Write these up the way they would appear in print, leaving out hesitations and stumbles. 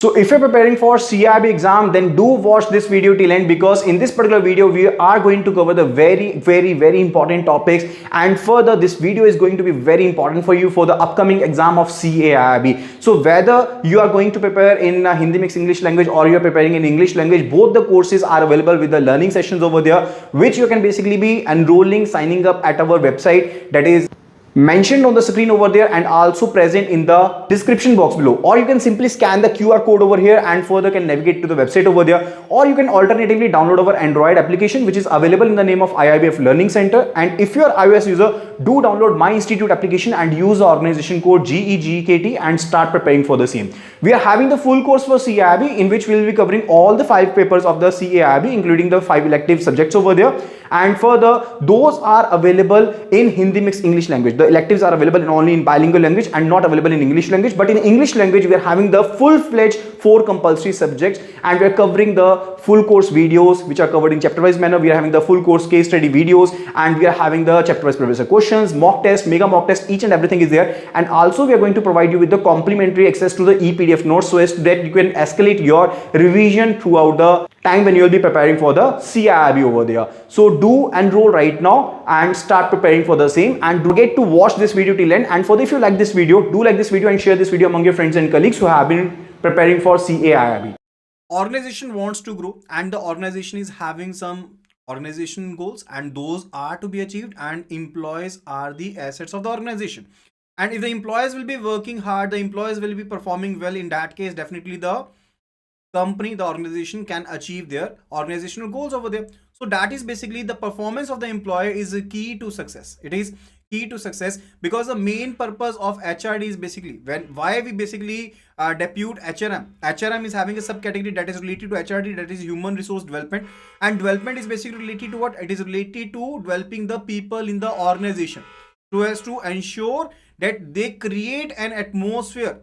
So if you're preparing for CIB exam, then do watch this video till end, because in this particular video we are going to cover the very important topics, and further this video is going to be very important for you for the upcoming exam of CAIB. So whether you are going to prepare in Hindi mixed English language or you are preparing in English language, both the courses are available with the learning sessions over there, which you can basically be enrolling, signing up at our website, that is mentioned on the screen over there and also present in the description box below. Or you can simply scan the QR code over here and further can navigate to the website over there, or you can alternatively download our Android application, which is available in the name of IIBF Learning Center. And if you are iOS user, do download My Institute application and use the organization code GEGKT and start preparing for the same. We are having the full course for CAIB, in which we will be covering all the 5 papers of the CAIB, including the 5 elective subjects over there. And further, those are available in Hindi mixed English language. The electives are available only in bilingual language and not available in English language. But in English language, we are having the full-fledged 4 compulsory subjects, and we are covering the full course videos which are covered in chapter-wise manner. We are having the full course case study videos, and we are having the chapter-wise professor questions, mock test, mega mock test, each and everything is there. And also we are going to provide you with the complimentary access to the e-PDF notes, so as that you can escalate your revision throughout the time when you will be preparing for the CIIB over there. So do enroll right now and start preparing for the same, and don't forget to watch this video till end. And further, if you like this video, do like this video and share this video among your friends and colleagues who have been preparing for CAIIB. Organization wants to grow, and the organization is having some organization goals, and those are to be achieved, and employees are the assets of the organization. And if the employees will be working hard, the employees will be performing well, in that case definitely the company, the organization can achieve their organizational goals over there. So that is basically the performance of the employee is a key to success. It is key to success, because the main purpose of HRD is basically why we basically depute HRM. HRM is having a subcategory that is related to HRD, that is human resource development, and development is basically related to what? It is related to developing the people in the organization, so as to ensure that they create an atmosphere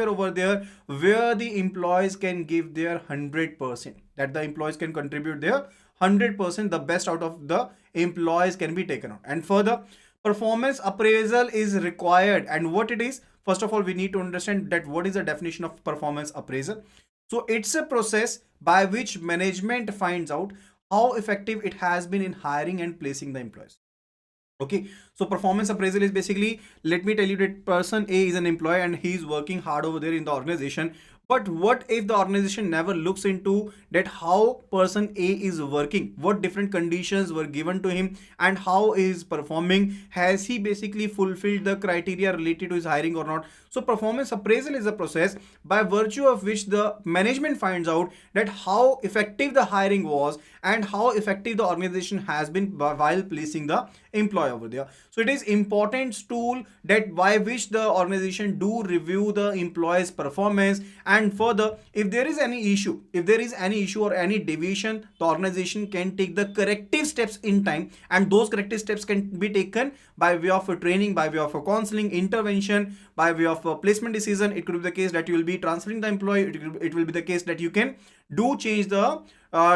over there where the employees can give their 100%, that the employees can contribute their 100%, the best out of the employees can be taken out. And further, performance appraisal is required. And what it is, first of all, we need to understand that what is the definition of performance appraisal. So it's a process by which management finds out how effective it has been in hiring and placing the employees. Okay, so performance appraisal is basically, let me tell you that person A is an employee and he is working hard over there in the organization. But what if the organization never looks into that how person A is working, what different conditions were given to him, and how is performing? Has he basically fulfilled the criteria related to his hiring or not? So performance appraisal is a process by virtue of which the management finds out that how effective the hiring was and how effective the organization has been while placing the employee over there. So it is important tool that by which the organization do review the employee's performance. And further, if there is any issue or any deviation, the organization can take the corrective steps in time, and those corrective steps can be taken by way of a training, by way of a counseling, intervention, by way of a placement decision. It could be the case that you will be transferring the employee. It will be the case that you can do change the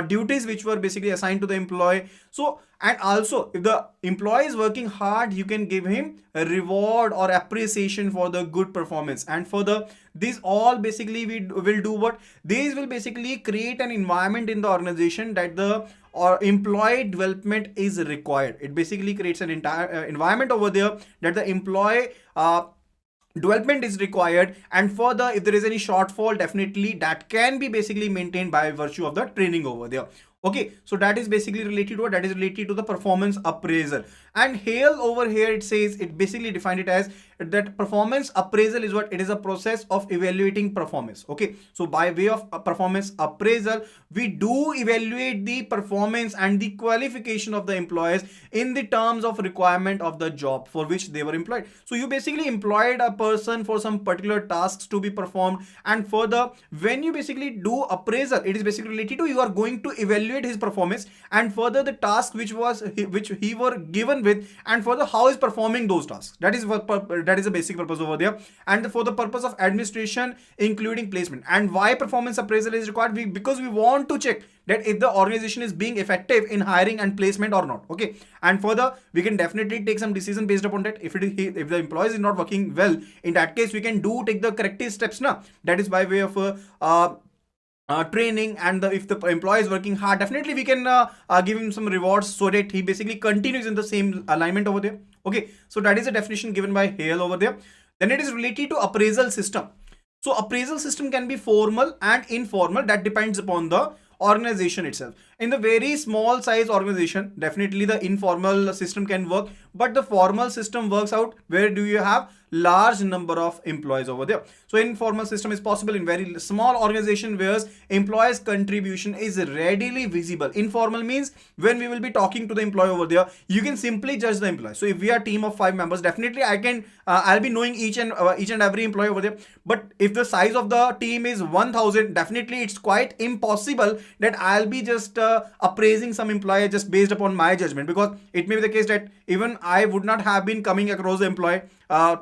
duties which were basically assigned to the employee. So, and also if the employee is working hard, you can give him a reward or appreciation for the good performance. And further, these all basically we will do what? These will basically create an environment in the organization that the employee development is required. It basically creates an entire environment over there that the employee development is required. And further, if there is any shortfall, definitely that can be basically maintained by virtue of the training over there. Okay, so that is basically related to what? That is related to the performance appraisal. And here over here it says, it basically defined it as that performance appraisal is what? It is a process of evaluating performance. Okay, so by way of performance appraisal, we do evaluate the performance and the qualification of the employees in the terms of requirement of the job for which they were employed. So you basically employed a person for some particular tasks to be performed, and further when you basically do appraisal, it is basically related to you are going to evaluate his performance, and further the task which he were given done with, and further how is performing those tasks. That is what that is the basic purpose over there. And for the purpose of administration, including placement. And why performance appraisal is required? Because we want to check that if the organization is being effective in hiring and placement or not. Okay, and further we can definitely take some decision based upon that. If the employee is not working well, in that case we can take the corrective steps now. That is by way of training, and if the employee is working hard, definitely we can give him some rewards so that he basically continues in the same alignment over there. Okay, so that is a definition given by Hale over there. Then it is related to appraisal system. So appraisal system can be formal and informal, that depends upon the organization itself. In the very small size organization, definitely the informal system can work, but the formal system works out where do you have large number of employees over there. So informal system is possible in very small organization where employees contribution is readily visible. Informal means when we will be talking to the employee over there, you can simply judge the employee. So if we are a team of 5 members, definitely I'll be knowing each and every employee over there. But if the size of the team is 1000, definitely it's quite impossible that I'll be just appraising some employee just based upon my judgment, because it may be the case that even I would not have been coming across the employee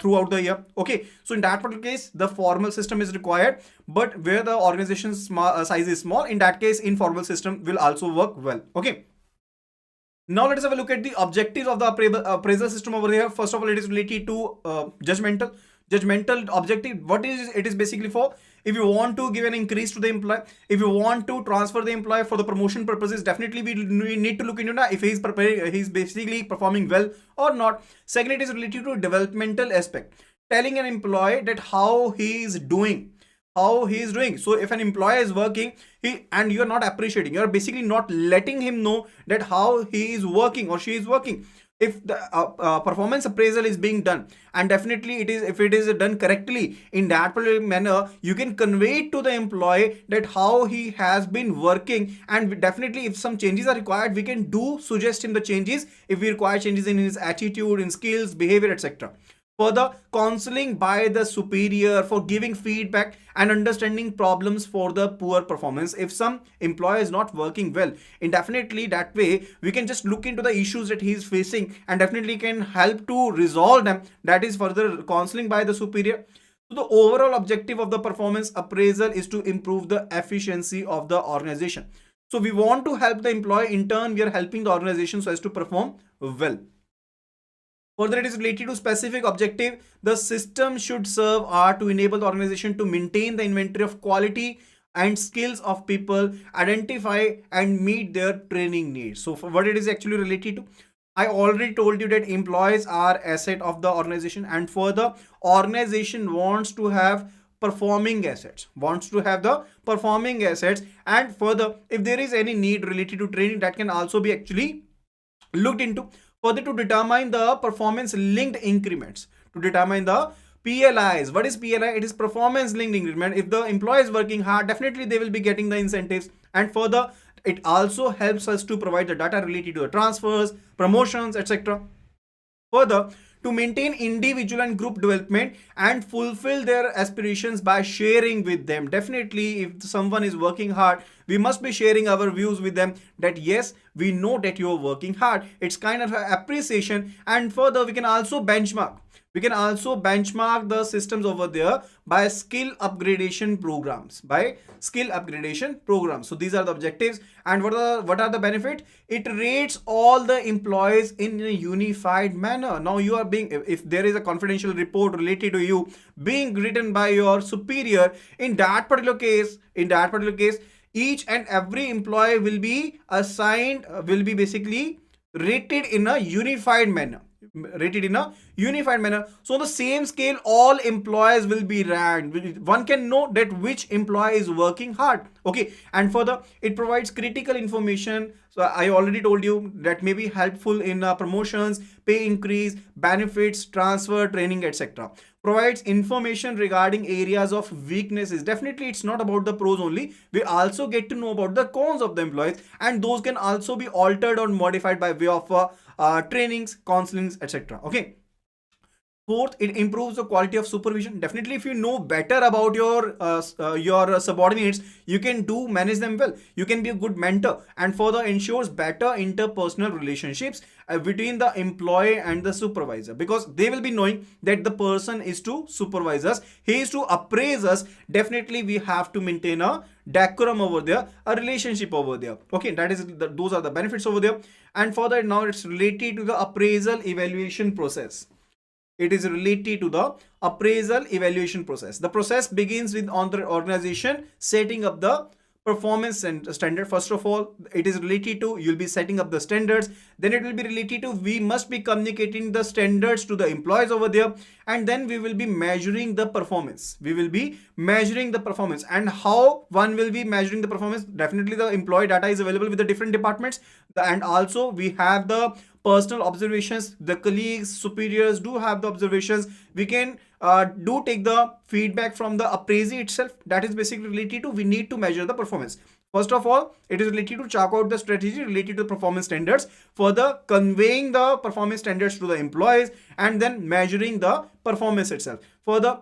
throughout the year. Okay, so in that particular case the formal system is required, but where the organization's size is small, in that case informal system will also work well. Okay, now let us have a look at the objectives of the appraisal system over here. First of all, it is related to judgmental objective. What is it? Is basically for if you want to give an increase to the employee, if you want to transfer the employee for the promotion purposes, definitely we need to look into that if he's basically performing well or not. Second, it is related to developmental aspect, telling an employee that how he is doing. So if an employee is working, and you are not appreciating, you are basically not letting him know that how he is working or she is working. If the performance appraisal is being done, and definitely if it is done correctly in that particular manner, you can convey it to the employee that how he has been working, and definitely if some changes are required, we can suggest him the changes if we require changes in his attitude, in skills, behavior, etc. Further, counseling by the superior for giving feedback and understanding problems for the poor performance. If some employee is not working well, indefinitely that way we can just look into the issues that he is facing and definitely can help to resolve them. That is further counseling by the superior. So the overall objective of the performance appraisal is to improve the efficiency of the organization. So we want to help the employee, in turn we are helping the organization so as to perform well. Further, it is related to specific objective. The system should serve to enable the organization to maintain the inventory of quality and skills of people, identify and meet their training needs. So for what it is actually related to, I already told you that employees are asset of the organization, and further organization wants to have performing assets, and further if there is any need related to training, that can also be actually looked into. Further, to determine the performance linked increments, to determine the PLIs. What is PLI? It is performance linked increment. If the employee is working hard, definitely they will be getting the incentives. And further, it also helps us to provide the data related to the transfers, promotions, etc. Further, to maintain individual and group development and fulfill their aspirations by sharing with them. Definitely, if someone is working hard, we must be sharing our views with them that yes, we know that you are working hard. It's kind of an appreciation. And further, we can also benchmark. The systems over there by skill upgradation programs. So these are the objectives. And what are the benefits? It rates all the employees in a unified manner. Now you are if there is a confidential report related to you being written by your superior, in that particular case, each and every employee will be basically rated in a unified manner. So the same scale, all employees will be ranked. One can know that which employee is working hard. Okay, and further, it provides critical information. So I already told you that may be helpful in promotions, pay increase, benefits, transfer, training, etc. Provides information regarding areas of weaknesses. Definitely, it's not about the pros only. We also get to know about the cons of the employees, and those can also be altered or modified by way of trainings, counselings, etc. Okay. Fourth, it improves the quality of supervision. Definitely, if you know better about your subordinates, you can manage them well. You can be a good mentor, and further ensures better interpersonal relationships between the employee and the supervisor, because they will be knowing that the person is to supervise us, he is to appraise us. Definitely, we have to maintain a decorum over there, a relationship over there. Okay, that is those are the benefits over there. And further, now it's related to the appraisal evaluation process. It is related to the appraisal evaluation process. The process begins with on the organization setting up the performance and standard. First of all, it is related to, you'll be setting up the standards. Then it will be related to, we must be communicating the standards to the employees over there. And then we will be measuring the performance. We will be measuring the performance. And how one will be measuring the performance? Definitely the employee data is available with the different departments. And also we have the personal observations. The colleagues, superiors do have the observations. We can do take the feedback from the appraisee itself. That is basically related to, we need to measure the performance. First of all, it is related to chalk out the strategy related to performance standards, further conveying the performance standards to the employees, and then measuring the performance itself. Further,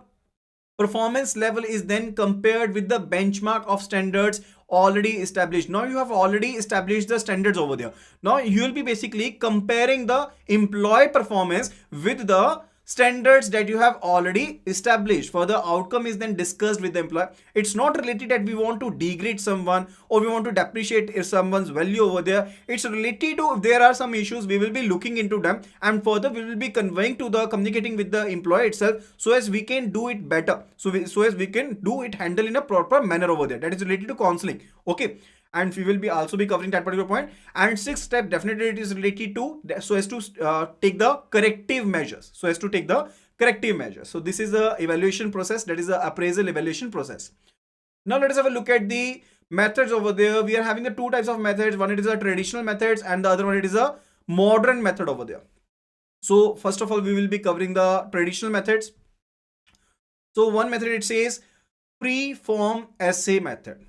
performance level is then compared with the benchmark of standards already established. Now you have already established the standards over there. Now you will be basically comparing the employee performance with the standards that you have already established. Further, outcome is then discussed with the employee. It's not related that we want to degrade someone or we want to depreciate someone's value over there. It's related to, if there are some issues, we will be looking into them, and further we will be conveying to the, communicating with the employee itself, so as we can do it better, so as we can do it, handle in a proper manner over there. That is related to counseling. Okay, and we will be also be covering that particular point. And sixth step, definitely it is related to, so as to take the corrective measures, so as to take the corrective measures. So this is the evaluation process, that is the appraisal evaluation process. Now let us have a look at the methods over there. We are having the two types of methods. One, it is a traditional methods, and the other one, it is a modern method over there. So first of all, we will be covering the traditional methods. So one method, it says pre-form essay method.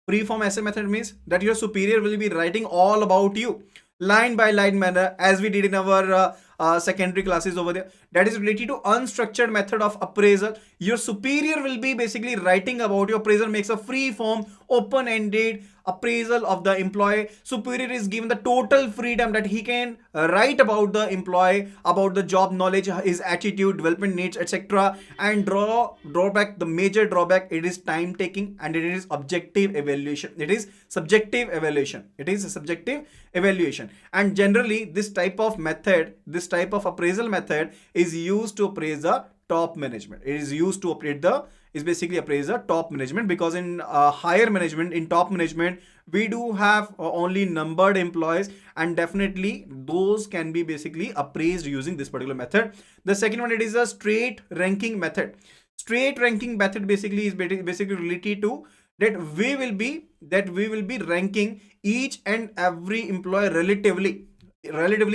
Pre-form essay method means that your superior will be writing all about you, line by line manner, as we did in our secondary classes over there. That is related to unstructured method of appraisal. Your superior will be basically writing about your appraisal, makes a free form, open-ended appraisal of the employee. Superior is given the total freedom that he can write about the employee, about the job knowledge, his attitude, development needs, etc. And drawback, the major drawback, it is time taking, and it is objective evaluation. It is subjective evaluation. It is a subjective evaluation. And generally this type of method, this type of appraisal method is used to appraise the top management. It is used to appraise the, is basically appraise the top management, because in higher management, in top management, we do have only numbered employees, and definitely those can be basically appraised using this particular method. The second one, it is a straight ranking method. Straight ranking method basically is basically related to that we will be ranking each and every employee relatively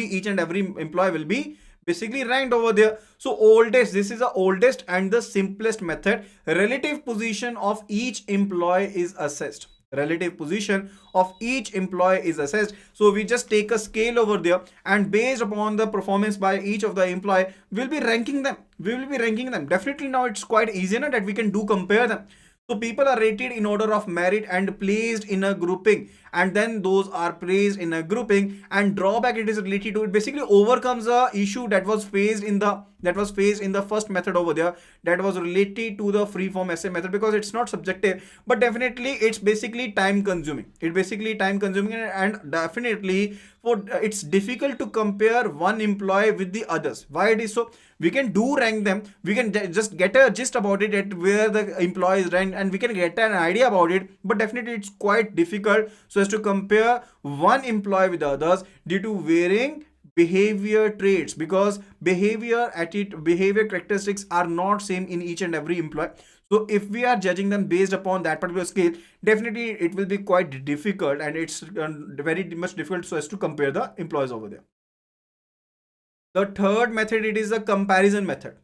each and every employee will be basically ranked over there. So oldest, this is the oldest and the simplest method. Relative position of each employee is assessed. Relative position of each employee is assessed. So we just take a scale over there, and based upon the performance by each of the employee, we'll be ranking them. We will be ranking them. Definitely now it's quite easy now that we can do compare them. So people are rated in order of merit and placed in a grouping, and then those are placed in a grouping. And drawback, it is related to, it basically overcomes the issue that was faced in the first method over there, that was related to the free form essay method, because it's not subjective, but definitely it's basically time consuming. It's basically time consuming, and definitely it's difficult to compare one employee with the others. Why it is so? We can do rank them, we can just get a gist about it, at where the employee is ranked, and we can get an idea about it, but definitely it's quite difficult so as to compare one employee with the others due to varying behavior traits, because behavior characteristics are not same in each and every employee. So if we are judging them based upon that particular scale, definitely it will be quite difficult, and it's very much difficult so as to compare the employees over there. The third method, it is a comparison method.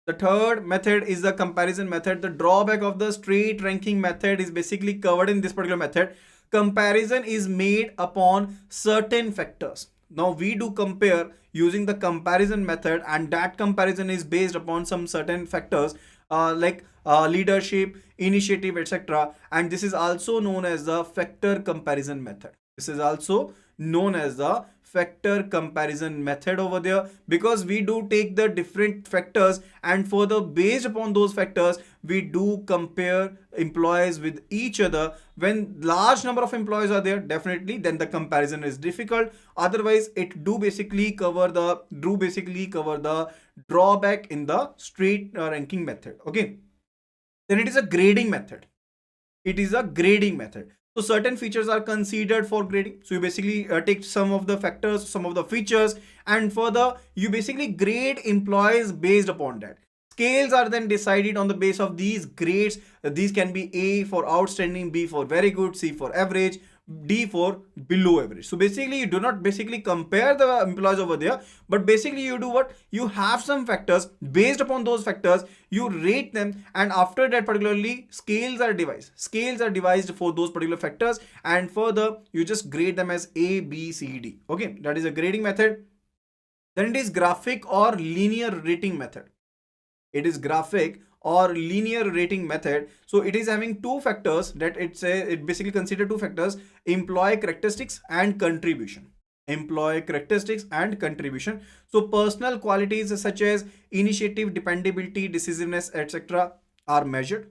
The third method is the comparison method. The drawback of the straight ranking method is basically covered in this particular method. Comparison is made upon certain factors. now we do compare using the comparison method, and that comparison is based upon some certain factors like leadership, initiative, etc. And this is also known as the factor comparison method. This is also known as the factor comparison method over there, because we do take the different factors and further based upon those factors we do compare employees with each other. When large number of employees are there, definitely then the comparison is difficult. Otherwise it do basically cover the drawback in the straight ranking method. Okay, then it is a grading method. It is a grading method. So certain features are considered for grading. So you basically take some of the factors, some of the features, and further you basically grade employees based upon that. Scales are then decided on the base of these grades. These can be A for outstanding, B for very good, C for average, D for below average. So basically you do not basically compare the employees over there, but basically you do what? You have some factors, based upon those factors you rate them, and after that particularly scales are devised for those particular factors, and further you just grade them as A, B, C, D. Okay, that is a grading method. Then it is graphic or linear rating method. It is graphic or linear rating method. So it is having two factors, that it basically consider two factors: employee characteristics and contribution. So personal qualities such as initiative, dependability, decisiveness, etc. are measured.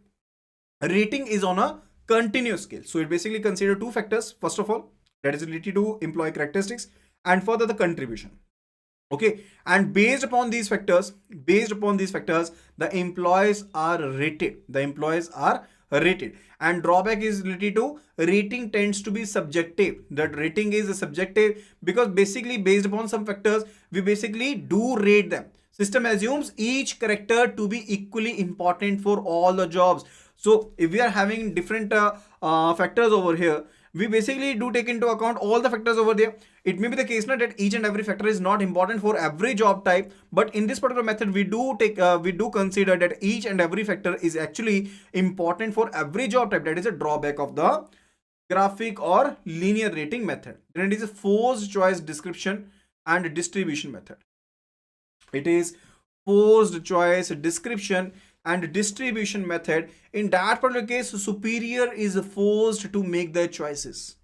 Rating is on a continuous scale. So it basically consider two factors. First of all, that is related to employee characteristics, and further the contribution. Okay, and based upon these factors, the employees are rated. And drawback is related to rating tends to be subjective. That rating is subjective because basically based upon some factors we basically do rate them. System assumes each character to be equally important for all the jobs. So if we are having different factors over here, we basically do take into account all the factors over there. It may be the case now that each and every factor is not important for every job type, but in this particular method we do consider that each and every factor is actually important for every job type. That is a drawback of the graphic or linear rating method. Then it is a forced choice description and distribution method. It is forced choice description and distribution method. In that particular case, superior is forced to make the choices.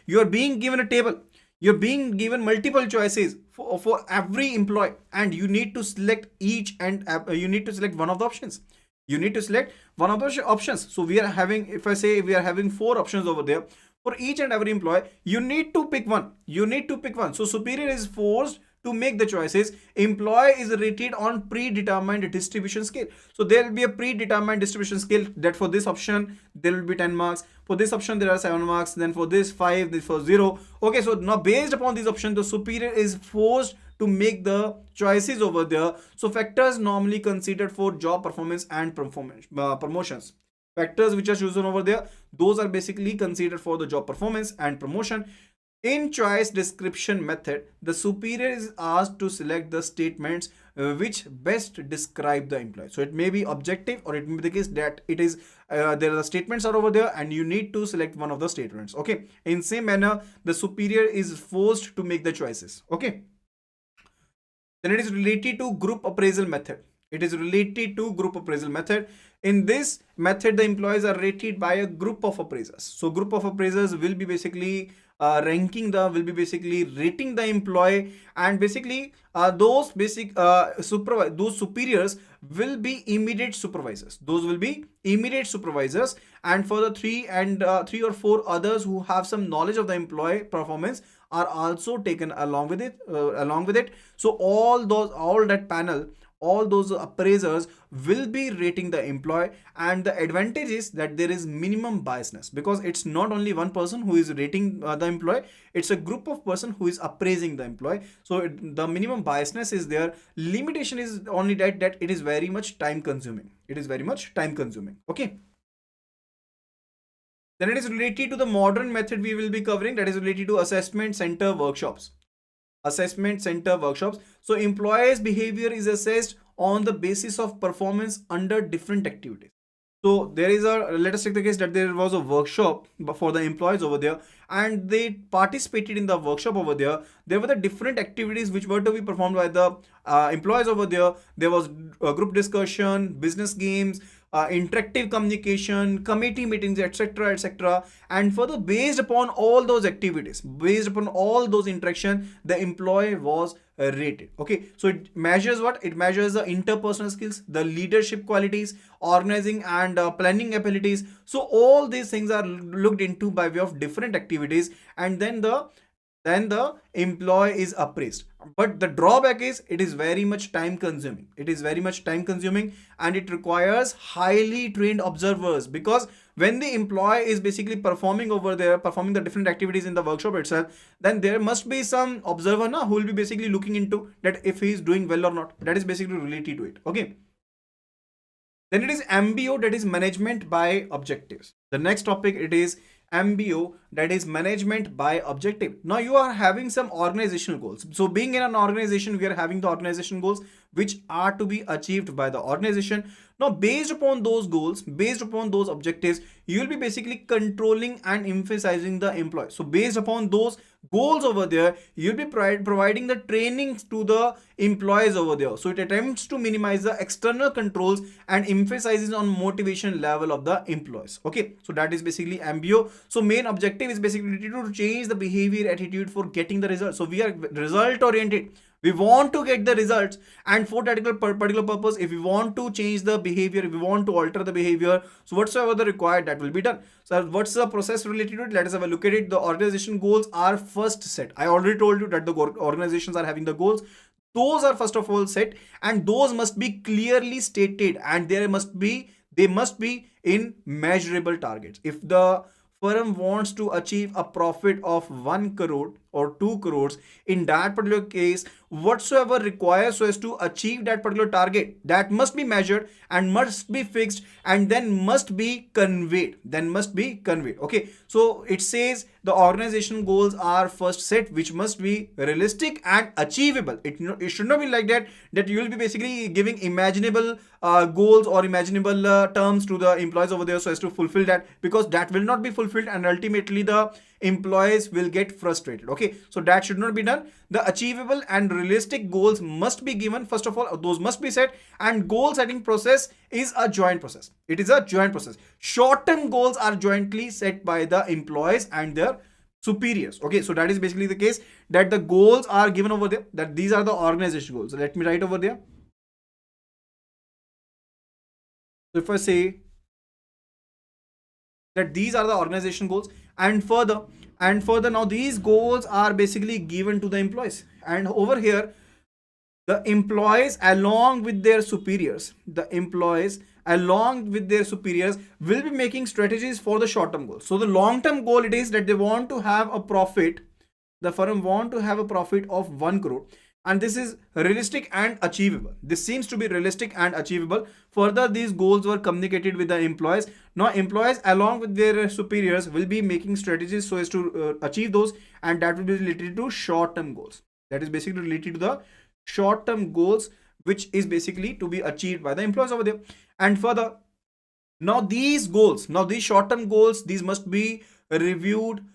You are being given a table, you're being given multiple choices for every employee, and you need to select one of the options. So we are having, if I say we are having 4 options over there, for each and every employee you need to pick one. So superior is forced to make the choices. Employee is rated on predetermined distribution scale. So there will be a predetermined distribution scale that for this option there will be 10 marks, for this option there are 7 marks, then for this 5, this for 0. Okay, so now based upon these options the superior is forced to make the choices over there. So factors normally considered for job performance and promotions. Factors which are chosen over there, those are basically considered for the job performance and promotion. In choice description method, the superior is asked to select the statements which best describe the employee. So it may be objective, or it may be the case that it is there are the statements are over there and you need to select one of the statements. Okay, in same manner the superior is forced to make the choices. Okay, then it is related to group appraisal method. In this method the employees are rated by a group of appraisers. So group of appraisers will be basically rating the employee, and basically those superiors will be immediate supervisors. And for the 3 or 4 others who have some knowledge of the employee performance are also taken along with it. So all those appraisers will be rating the employee, and the advantage is that there is minimum biasness, because it's not only one person who is rating the employee, it's a group of person who is appraising the employee. So the minimum biasness is there. Limitation is only that it is very much time consuming. Okay, then it is related to the modern method we will be covering, that is related to assessment center workshops. So employees behavior is assessed on the basis of performance under different activities. So there is a, let us take the case that there was a workshop for the employees over there, and they participated in the workshop over there. There were the different activities which were to be performed by the employees over there. There was group discussion, business games, interactive communication, committee meetings, etc., etc. And further, based upon all those activities, based upon all those interaction, the employee was rated. Okay, so it measures what? It measures the interpersonal skills, the leadership qualities, organizing and planning abilities. So all these things are looked into by way of different activities, and then the employee is appraised. But the drawback is it is very much time consuming. It is very much time consuming, and it requires highly trained observers, because when the employee is basically performing over there, performing the different activities in the workshop itself, then there must be some observer na, who will be basically looking into that if he is doing well or not. That is basically related to it. Okay. Then it is MBO, that is management by objectives. The next topic, it is MBO, that is management by objective. Now you are having some organizational goals. So being in an organization, we are having the organization goals which are to be achieved by the organization. Now based upon those goals, based upon those objectives, you will be basically controlling and emphasizing the employee. So based upon those goals over there, you'll be providing the trainings to the employees over there. So it attempts to minimize the external controls and emphasizes on motivation level of the employees. Okay, so that is basically MBO. So main objective is basically to change the behavior attitude for getting the results. So we are result oriented. We want to get the results, and for that particular purpose, if we want to change the behavior, if we want to alter the behavior, so whatsoever the required, that will be done. So what's the process related to it? Let us have a look at it. The organization goals are first set. I already told you that the organizations are having the goals. Those are first of all set, and those must be clearly stated, and they must be in measurable targets. If the firm wants to achieve a profit of 1 crore or 2 crores, in that particular case, whatsoever requires so as to achieve that particular target, that must be measured and must be fixed, and then must be conveyed. Okay, so it says the organization goals are first set, which must be realistic and achievable. It should not be like that you will be basically giving imaginable goals or imaginable terms to the employees over there so as to fulfill that, because that will not be fulfilled, and ultimately the employees will get frustrated. Okay, so that should not be done. The achievable and realistic goals must be given. First of all, those must be set, and goal setting process is a joint process. It is a joint process. Short-term goals are jointly set by the employees and their superiors. Okay, so that is basically the case, that the goals are given over there, that these are the organization goals. So let me write over there. So if I say that these are the organization goals, and further now these goals are basically given to the employees, and over here the employees along with their superiors will be making strategies for the short-term goals. So the long-term goal, it is that they want to have a profit, the firm want to have a profit of 1 crore, and this is realistic and achievable. This seems to be realistic and achievable. Further, these goals were communicated with the employees. Now employees along with their superiors will be making strategies so as to achieve those, and that will be related to short-term goals. That is basically related to the short-term goals, which is basically to be achieved by the employees over there. And further, now these short-term goals, these must be reviewed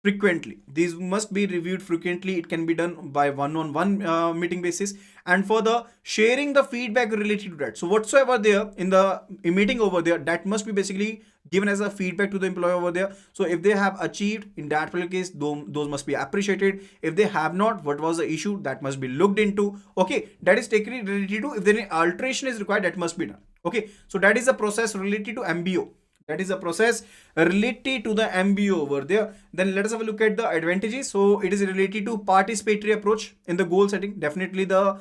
frequently. These must be reviewed frequently. It can be done by one-on-one meeting basis, and further sharing the feedback related to that. So whatsoever there in the meeting over there, that must be basically given as a feedback to the employee over there. So if they have achieved in that particular case, those must be appreciated. If they have not, what was the issue, that must be looked into. Okay, that is taken related to, if any alteration is required, that must be done. Okay, so that is the process related to MBO. That is a process related to the MBO over there. Then let us have a look at the advantages. So it is related to participatory approach in the goal setting. Definitely the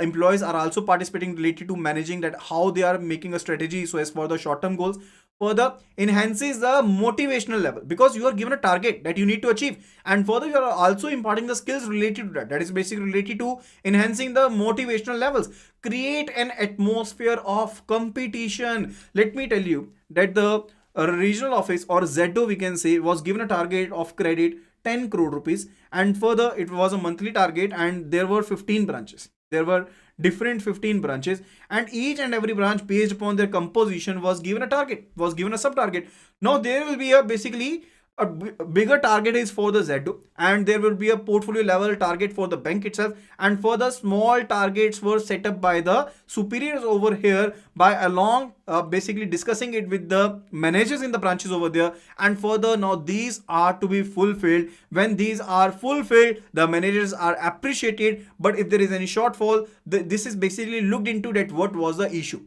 employees are also participating, related to managing that, how they are making a strategy so as for the short-term goals. Further, enhances the motivational level, because you are given a target that you need to achieve, and further you are also imparting the skills related to that. That is basically related to enhancing the motivational levels. Create an atmosphere of competition. Let me tell you that the regional office, or ZO we can say, was given a target of credit 10 crore rupees, and further it was a monthly target, and there were 15 branches. There were different 15 branches, and each and every branch based upon their composition was given a target, was given a sub target. Now there will be a basically a bigger target is for the Z2, and there will be a portfolio level target for the bank itself, and further small targets were set up by the superiors over here by along basically discussing it with the managers in the branches over there. And further, now these are to be fulfilled. When these are fulfilled, the managers are appreciated, but if there is any shortfall, this is basically looked into that what was the issue,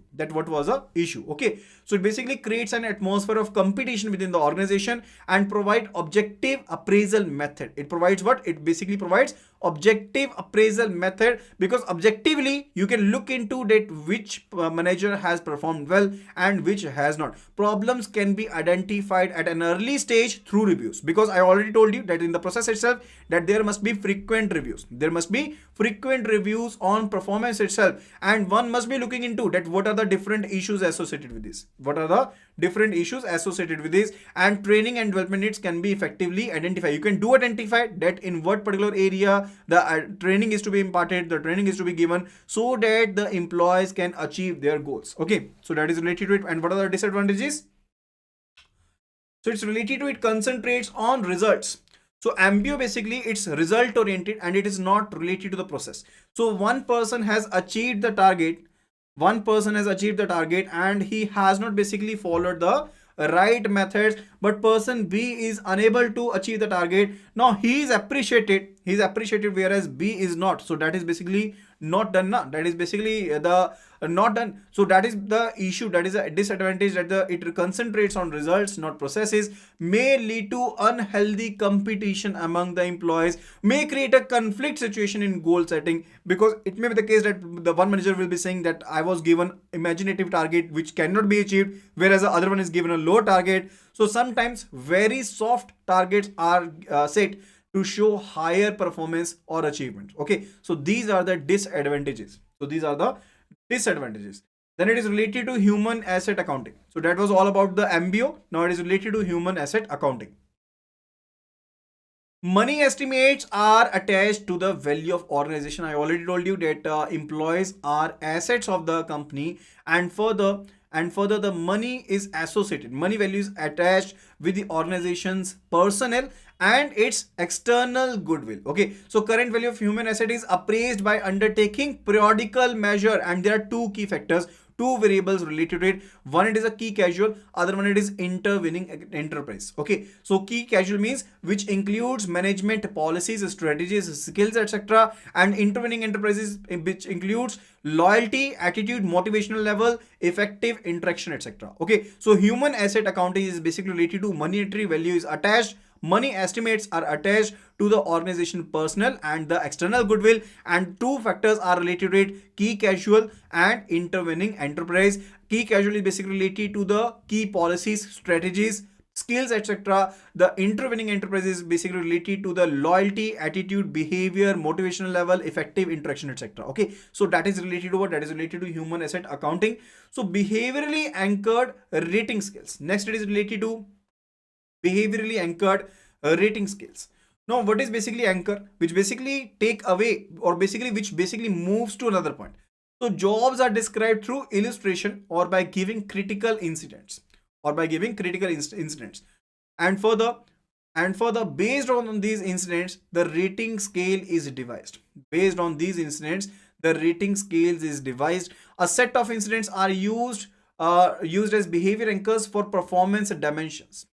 okay. So it basically creates an atmosphere of competition within the organization and provide objective appraisal method. It provides what? It basically provides objective appraisal method, because objectively you can look into that which manager has performed well and which has not. Problems can be identified at an early stage through reviews, because I already told you that in the process itself that there must be frequent reviews. There must be frequent reviews on performance itself, and one must be looking into that what are the different issues associated with this, and training and development needs can be effectively identified. You can do identify that in what particular area the training is to be imparted, the training is to be given, so that the employees can achieve their goals. Okay, so that is related to it. And what are the disadvantages? So it's related to it concentrates on results. So MBO basically it's result oriented and it is not related to the process. So one person has achieved the target, and he has not basically followed the right methods, but person B is unable to achieve the target. Now he is appreciated, whereas B is not. So that is basically not done. That is basically the not done. So that is the issue, that is a disadvantage, that it concentrates on results, not processes, may lead to unhealthy competition among the employees, may create a conflict situation in goal setting, because it may be the case that the one manager will be saying that I was given imaginative target which cannot be achieved, whereas the other one is given a low target. So sometimes very soft targets are set to show higher performance or achievement. Okay, so these are the disadvantages. Then it is related to human asset accounting. So that was all about the MBO. Now it is related to human asset accounting. Money estimates are attached to the value of organization. I already told you that employees are assets of the company, and further the money is associated, money value is attached with the organization's personnel and its external goodwill. Okay, so current value of human asset is appraised by undertaking periodical measure, and there are two key factors, two variables related to it. One, it is a key casual, other one it is intervening enterprise. Okay, so key casual means which includes management policies, strategies, skills, etc., and intervening enterprises which includes loyalty, attitude, motivational level, effective interaction, etc. Okay, so human asset accounting is basically related to monetary value is attached, money estimates are attached to the organization personnel and the external goodwill, and two factors are related to it, key casual and intervening enterprise. Key casual is basically related to the key policies, strategies, skills, etc. The intervening enterprise is basically related to the loyalty, attitude, behavior, motivational level, effective interaction, etc. Okay, so that is related to what? That is related to human asset accounting. So behaviorally anchored rating skills. Next, it is related to behaviorally anchored rating skills. Now what is basically anchor? Which basically take away, or basically which basically moves to another point. So jobs are described through illustration or by giving critical incidents, and further based on these incidents the rating scale is devised. A set of incidents are used as behavior anchors for performance dimensions.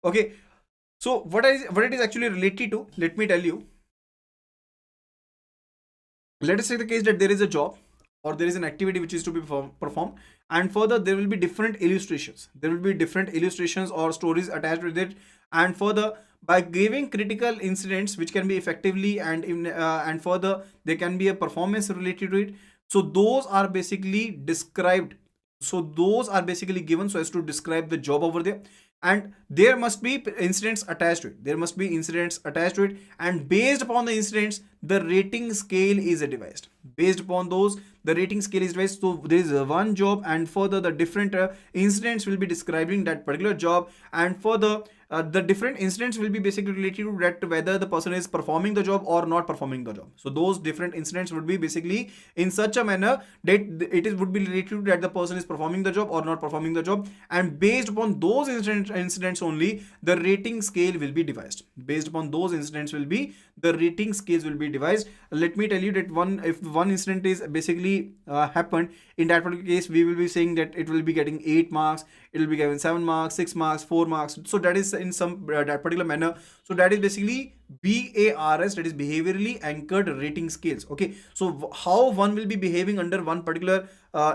Okay, so what it is actually related to, let me tell you. Let us take the case that there is a job or there is an activity which is to be performed, and further there will be different illustrations. Or stories attached with it, and further by giving critical incidents which can be effectively and further there can be a performance related to it. So those are basically described. So those are basically given so as to describe the job over there, and there must be incidents attached to it. And based upon the incidents the rating scale is devised. So there is one job, and further the different incidents will be describing that particular job, and further the different incidents will be basically related to that whether the person is performing the job or not performing the job. So those different incidents would be basically in such a manner that would be related to that the person is performing the job or not performing the job, and based upon those incidents only the rating scale will be devised. Based upon those incidents will be the rating scales will be devised. Let me tell you that if one incident is basically happened, in that particular case we will be saying that it will be getting 8 marks, it will be given 7 marks, 6 marks, 4 marks. So that is in some that particular manner. So that is basically BARS, that is behaviorally anchored rating scales. Okay, so how one will be behaving under one particular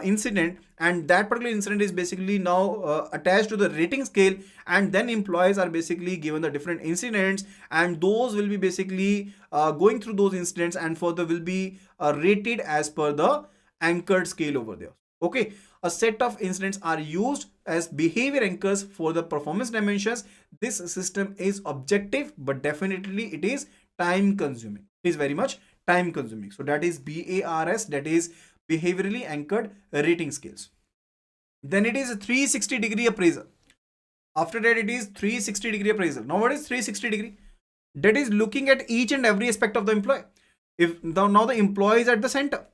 incident, and that particular incident is basically now attached to the rating scale, and then employees are basically given the different incidents, and those will be basically going through those incidents and further will be rated as per the anchored scale over there. Okay, a set of incidents are used as behavior anchors for the performance dimensions. This system is objective, but definitely it is time consuming. It is very much time consuming. So that is BARS, that is behaviorally anchored rating scales. Then it is a 360-degree appraisal. After that it is 360-degree appraisal. Now what is 360-degree? That is looking at each and every aspect of the employee. If now the employee is at the center,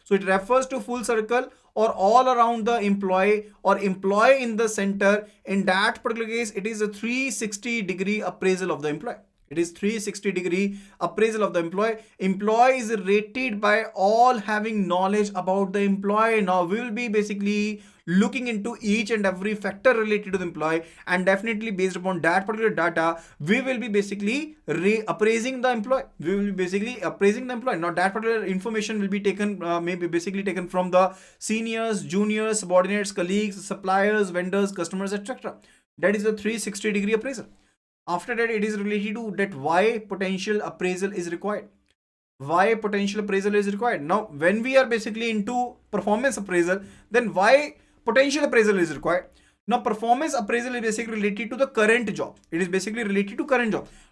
so it refers to full circle or all around the employee or employee in the center. In that particular case it is a 360-degree appraisal of the employee. It is 360-degree appraisal of the employee. Employee is rated by all having knowledge about the employee. Now we will be basically looking into each and every factor related to the employee, and definitely based upon that particular data we will be basically appraising the employee. Now that particular information will be taken maybe basically taken from the seniors, juniors, subordinates, colleagues, suppliers, vendors, customers, etc. That is the 360-degree appraisal. After that it is related to that why potential appraisal is required. Now when we are basically into performance appraisal, then why potential appraisal is required. Now performance appraisal is basically related to the current job.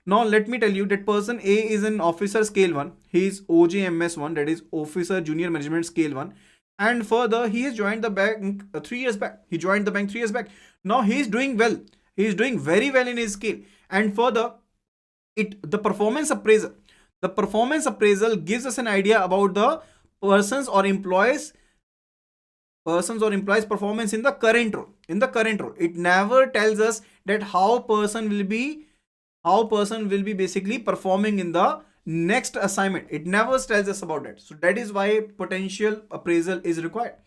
Now let me tell you that person A is an officer scale 1. He is OJMS 1, that is officer junior management scale 1. And further he has joined the bank 3 years back. Now he is doing well. He is doing very well in his scale. And further the performance appraisal gives us an idea about the persons or employees performance in the current role. It never tells us that how person will be basically performing in the next assignment. It never tells us about that. So that is why potential appraisal is required.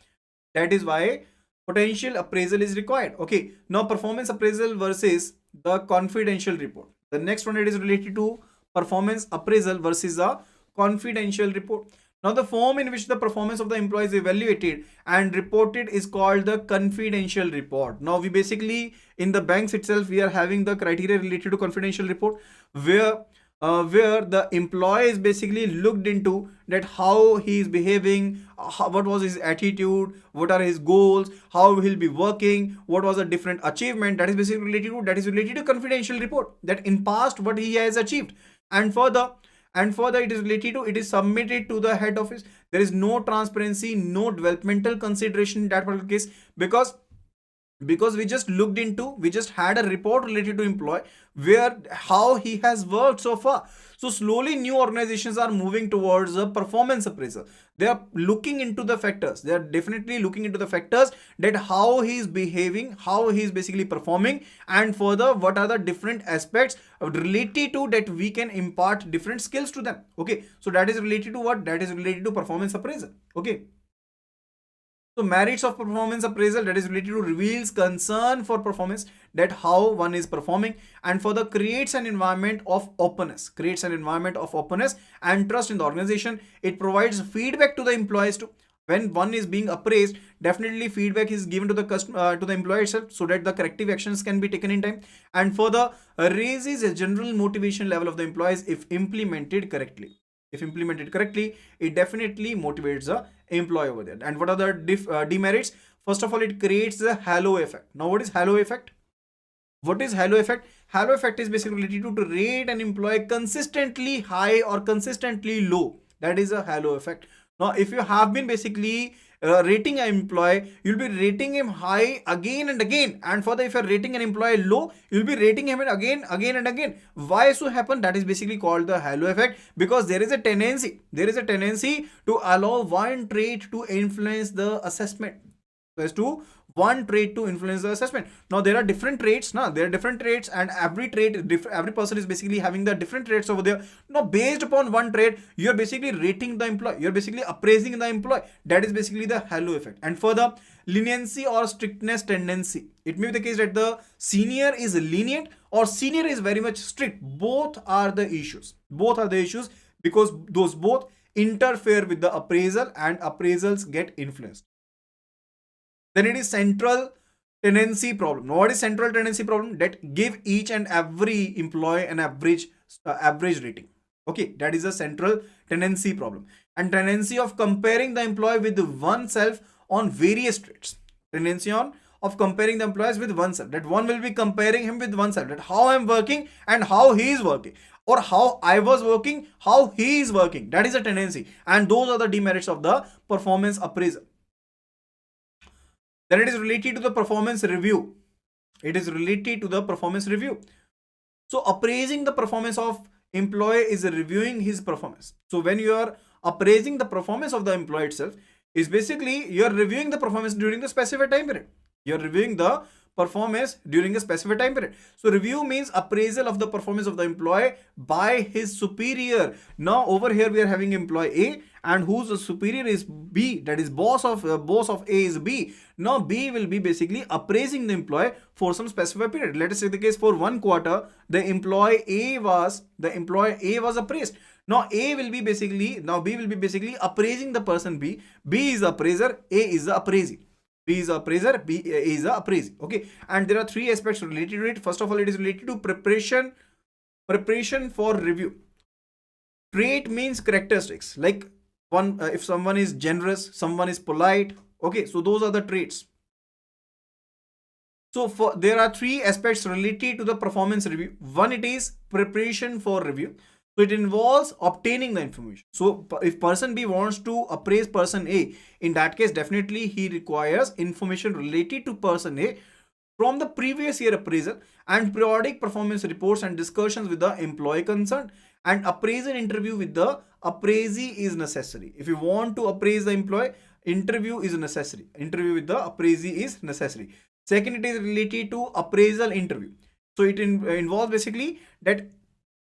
Okay, now performance appraisal versus the confidential report. The next one, it is related to performance appraisal versus the confidential report. Now the form in which the performance of the employee is evaluated and reported is called the confidential report. Now we basically in the banks itself we are having the criteria related to confidential report, where the employee is basically looked into that how he is behaving, what was his attitude, what are his goals, how he'll be working, what was a different achievement. That is basically related to confidential report, that in past what he has achieved. And further it is submitted to the head office. There is no transparency, no developmental consideration in that particular case, because we just had a report related to employee where how he has worked so far. So slowly new organizations are moving towards a performance appraisal. They are looking into the factors. They are definitely looking into the factors that how he is behaving, how he is basically performing, and further what are the different aspects related to that we can impart different skills to them. Okay, so that is related to what? That is related to performance appraisal. Okay. So merits of performance appraisal, that is related to reveals concern for performance, that how one is performing, and further creates an environment of openness and trust in the organization. It provides feedback to the employees too. When one is being appraised, definitely feedback is given to the customer, to the employee itself, so that the corrective actions can be taken in time, and further raises a general motivation level of the employees if implemented correctly. It definitely motivates the employee over there. And what are the demerits? First of all, it creates the halo effect. Now what is halo effect? Halo effect is basically related to rate an employee consistently high or consistently low. That is a halo effect. Now if you have been basically rating an employee, you'll be rating him high again and again. And further, if you're rating an employee low, you'll be rating him again and again. Why so happen? That is basically called the halo effect, because there is a tendency to allow one trait to influence the assessment. So as to one trait to influence the assessment. Now there are different traits. And every every person is basically having the different traits over there. Now based upon one trait, you're basically rating the employee, you're basically appraising the employee. That is basically the halo effect. And further, leniency or strictness tendency. It may be the case that the senior is lenient or senior is very much strict. Both are the issues, because those both interfere with the appraisal and appraisals get influenced. Then it is central tendency problem. Now what is central tendency problem? That give each and every employee an average rating. Okay, that is a central tendency problem. And tendency of comparing the employee with oneself on various traits. Tendency of comparing the employees with oneself. That one will be comparing him with oneself. That how I am working and how he is working, or how I was working, how he is working. That is a tendency. And those are the demerits of the performance appraisal. Then it is related to the performance review. So appraising the performance of employee is reviewing his performance. So when you are appraising the performance of the employee itself, is basically you are reviewing the performance during the specified time period. So review means appraisal of the performance of the employee by his superior. Now over here we are having employee A, and whose superior is B, that is boss of A is B. Now B will be basically appraising the employee for some specified period. Let us take the case for 1 quarter, the employee A was appraised. Now B will be basically appraising the person B. B is the appraiser, A is the appraisee. B is the appraiser, B is the appraisee. Okay, and there are 3 aspects related to it. First of all, it is related to preparation for review. Trait means characteristics, like if someone is generous, someone is polite. Okay, so those are the traits. So there are 3 aspects related to the performance review. One, it is preparation for review. So it involves obtaining the information. So if person B wants to appraise person A, in that case, definitely he requires information related to person A from the previous year appraisal and periodic performance reports and discussions with the employee concerned. And appraisal interview with the appraisee is necessary. If you want to appraise the employee, interview is necessary. Interview with the appraisee is necessary. Second, it is related to appraisal interview. So it involves basically that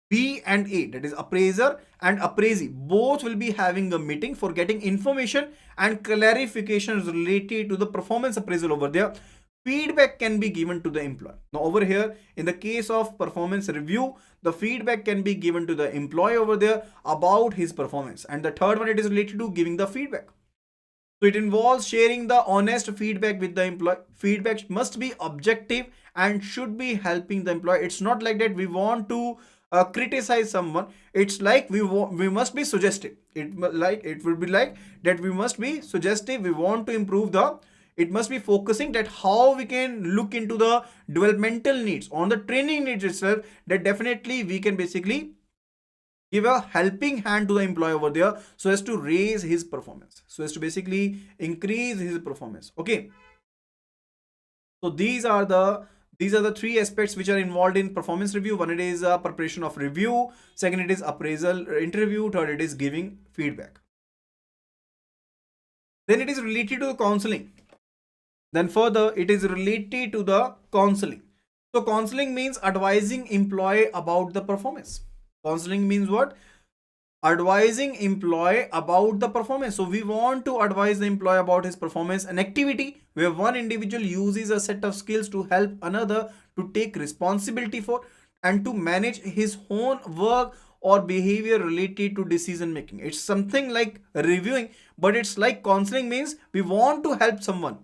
B and A, that is appraiser and appraisee, both will be having a meeting for getting information and clarifications related to the performance appraisal over there. Feedback can be given to the employee. Now over here, in the case of performance review, the feedback can be given to the employee over there about his performance. And the third one, it is related to giving the feedback. So it involves sharing the honest feedback with the employee. Feedback must be objective and should be helping the employee. It's not like that we want to criticize someone. It's like we must be suggestive. It would be like that we must be suggestive. We want to improve it must be focusing that how we can look into the developmental needs, on the training needs itself, that definitely we can basically give a helping hand to the employee over there so as to raise his performance, so as to basically increase his performance. Okay, so these are the 3 aspects which are involved in performance review. One, it is preparation of review. Second, it is appraisal interview. Third, it is giving feedback. Then it is related to the counseling. Then further, it is related to the counseling. So counseling means advising employee about the performance. Counseling means what? Advising employee about the performance. So we want to advise the employee about his performance, an activity where one individual uses a set of skills to help another to take responsibility for and to manage his own work or behavior related to decision making. It's something like reviewing, but it's like counseling means we want to help someone.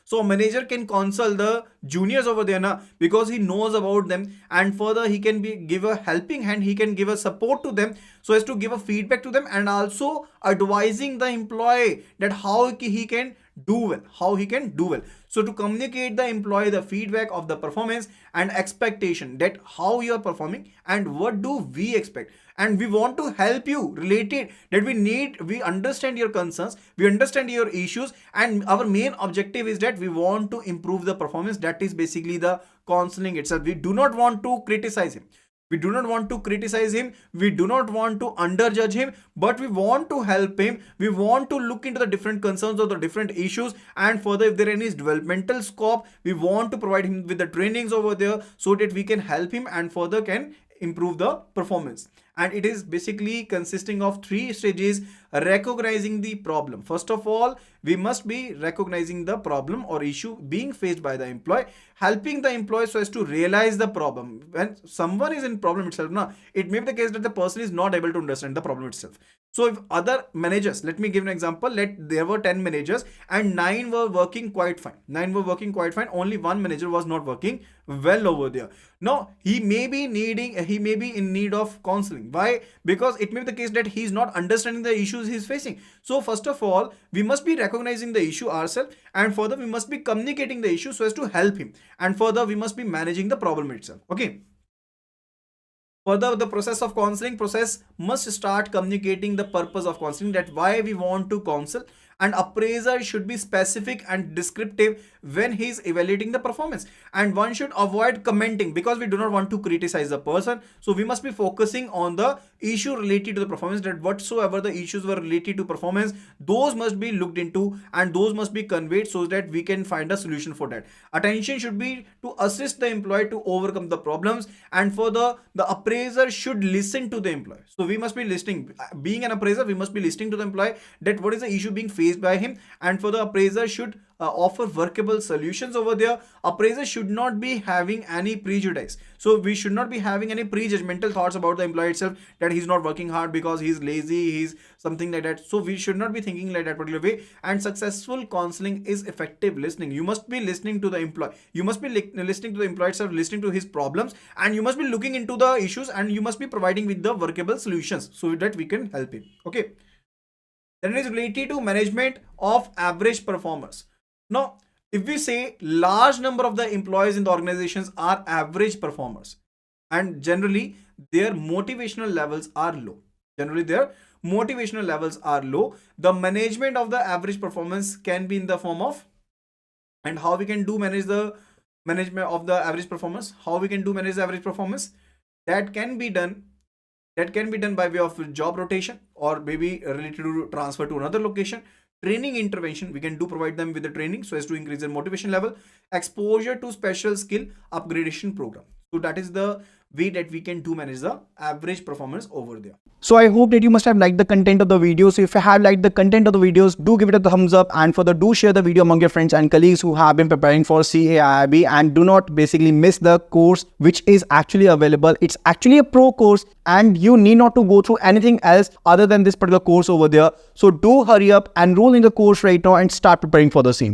So a manager can counsel the juniors over there now, because he knows about them, and further he can give a helping hand, he can give a support to them so as to give a feedback to them, and also advising the employee that how he can do well, how he can do well. So to communicate the employee the feedback of the performance and expectation, that how you are performing and what do we expect, and we want to help you related, that we understand your concerns, we understand your issues, and our main objective is that we want to improve the performance. That is basically the counseling itself. We do not want to criticize him, we do not want to criticize him, we do not want to underjudge him, but we want to help him. We want to look into the different concerns or the different issues, and further if there is developmental scope, we want to provide him with the trainings over there so that we can help him and further can improve the performance. And it is basically consisting of 3 stages. Recognizing the problem, first of all we must be recognizing the problem or issue being faced by the employee, helping the employee so as to realize the problem. When someone is in problem itself, now it may be the case that the person is not able to understand the problem itself. So if other managers, let me give an example, there were 10 managers and 9 were working quite fine, only one manager was not working well over there. Now he may be in need of counseling. Why? Because it may be the case that he is not understanding the issues he is facing. So first of all we must be recognizing the issue ourselves, and further we must be communicating the issue so as to help him, and further we must be managing the problem itself. Okay. Further, the process of counseling process must start communicating the purpose of counseling, that why we want to counsel, and appraiser should be specific and descriptive when he is evaluating the performance, and one should avoid commenting because we do not want to criticize the person. So we must be focusing on the issue related to the performance, that whatsoever the issues were related to performance, those must be looked into and those must be conveyed so that we can find a solution for that. Attention should be to assist the employee to overcome the problems, and further the appraiser should listen to the employee. So we must be listening. Being an appraiser, we must be listening to the employee, that what is the issue being faced by him, and for the appraiser should offer workable solutions over there. Appraiser should not be having any prejudice. So we should not be having any prejudgmental thoughts about the employee itself, that he's not working hard because he's lazy, he's something like that. So we should not be thinking like that particular way. And successful counseling is effective listening. You must be listening to the employee, you must be listening to the employee itself, listening to his problems, and you must be looking into the issues, and you must be providing with the workable solutions so that we can help him. Okay. Then it is related to management of average performers. Now, if we say large number of the employees in the organizations are average performers, and generally their motivational levels are low. The management of the average performance can be in the form of, and how we can do manage the management of the average performance, that can be done by way of job rotation, or maybe related to transfer to another location. Training intervention, we can provide them with the training so as to increase their motivation level. Exposure to special skill upgradation program. So that is the way that we can manage the average performance over there. So I hope that you must have liked the content of the video. So if you have liked the content of the videos, do give it a thumbs up, and further do share the video among your friends and colleagues who have been preparing for Caiib, and do not basically miss the course which is actually available. It's actually a pro course and you need not to go through anything else other than this particular course over there. So do hurry up, enroll in the course right now and start preparing for the same.